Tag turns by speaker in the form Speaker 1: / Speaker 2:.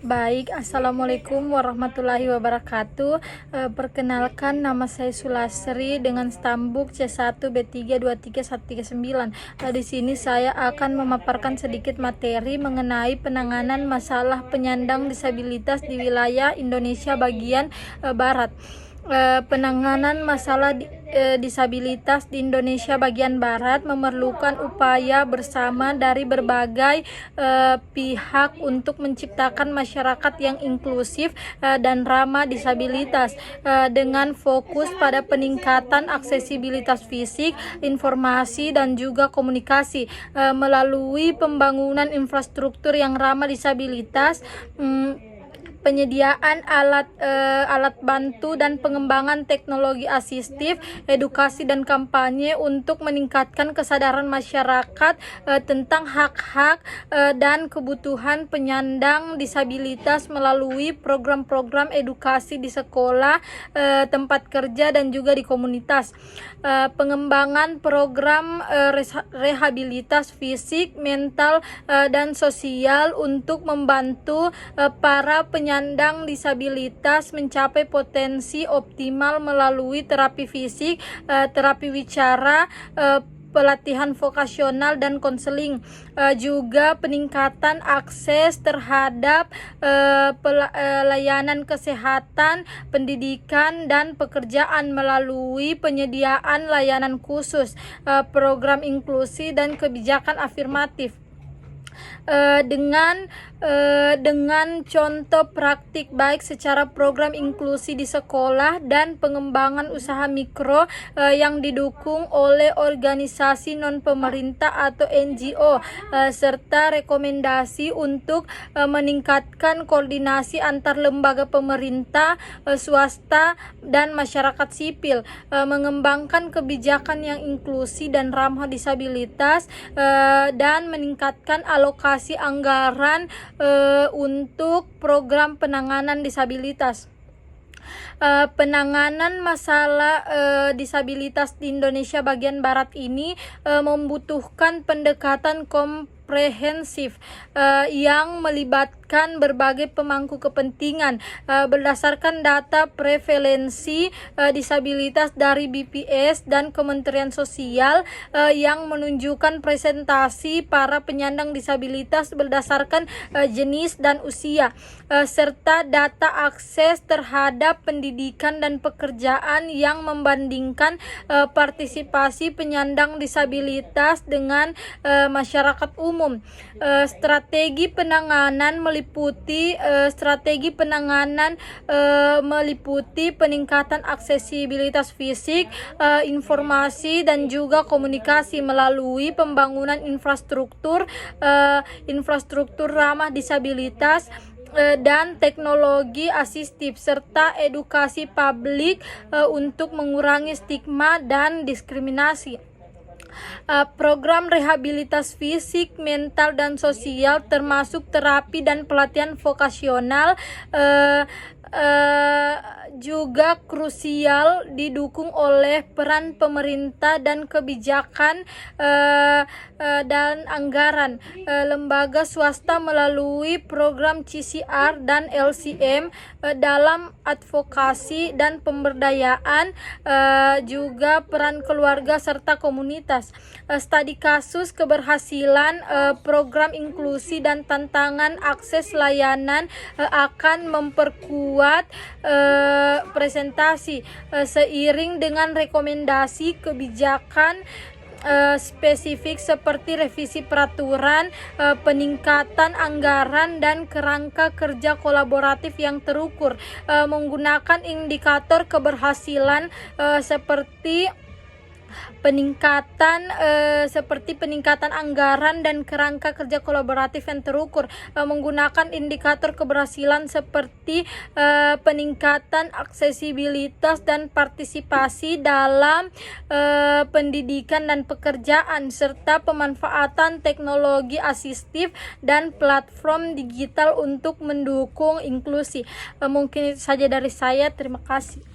Speaker 1: Baik, Assalamualaikum warahmatullahi wabarakatuh. Perkenalkan, nama saya Sulasri dengan stambuk C1B3231139. Di sini saya akan memaparkan sedikit materi mengenai penanganan masalah penyandang disabilitas di wilayah Indonesia bagian Barat. Penanganan masalah disabilitas di Indonesia bagian Barat memerlukan upaya bersama dari berbagai pihak untuk menciptakan masyarakat yang inklusif dan ramah disabilitas dengan fokus pada peningkatan aksesibilitas fisik, informasi, dan juga komunikasi melalui pembangunan infrastruktur yang ramah disabilitas, penyediaan alat bantu dan pengembangan teknologi asistif, edukasi dan kampanye untuk meningkatkan kesadaran masyarakat tentang hak-hak dan kebutuhan penyandang disabilitas melalui program-program edukasi di sekolah, tempat kerja, dan juga di komunitas. Pengembangan program rehabilitas fisik, mental, dan sosial untuk membantu para penyandang disabilitas mencapai potensi optimal melalui terapi fisik, terapi wicara, pelatihan vokasional, dan konseling. Juga peningkatan akses terhadap layanan kesehatan, pendidikan, dan pekerjaan melalui penyediaan layanan khusus, program inklusi, dan kebijakan afirmatif. Dengan contoh praktik baik secara program inklusi di sekolah dan pengembangan usaha mikro yang didukung oleh organisasi non-pemerintah atau NGO, serta rekomendasi untuk meningkatkan koordinasi antar lembaga pemerintah, swasta, dan masyarakat sipil, mengembangkan kebijakan yang inklusi dan ramah disabilitas, dan meningkatkan alokasi anggaran untuk program penanganan disabilitas. Penanganan masalah disabilitas di Indonesia bagian Barat ini membutuhkan pendekatan komprehensif yang melibatkan berbagai pemangku kepentingan berdasarkan data prevalensi disabilitas dari BPS dan Kementerian Sosial yang menunjukkan presentasi para penyandang disabilitas berdasarkan jenis dan usia, serta data akses terhadap pendidikan dan pekerjaan yang membandingkan partisipasi penyandang disabilitas dengan masyarakat umum. Strategi penanganan meliputi peningkatan aksesibilitas fisik, informasi, dan juga komunikasi melalui pembangunan infrastruktur ramah disabilitas dan teknologi asistif, serta edukasi publik untuk mengurangi stigma dan diskriminasi. Program rehabilitas fisik, mental, dan sosial termasuk terapi dan pelatihan vokasional juga krusial didukung oleh peran pemerintah dan kebijakan dan anggaran. Lembaga swasta melalui program CCR dan LCM dalam advokasi dan pemberdayaan, juga peran keluarga serta komunitas. Studi kasus keberhasilan program inklusi dan tantangan akses layanan akan memperkuat presentasi seiring dengan rekomendasi kebijakan spesifik seperti revisi peraturan, peningkatan anggaran, dan kerangka kerja kolaboratif yang terukur, menggunakan indikator keberhasilan seperti peningkatan anggaran dan kerangka kerja kolaboratif yang terukur, menggunakan indikator keberhasilan seperti peningkatan aksesibilitas dan partisipasi dalam pendidikan dan pekerjaan, serta pemanfaatan teknologi asistif dan platform digital untuk mendukung inklusi. Mungkin itu saja dari saya. Terima kasih.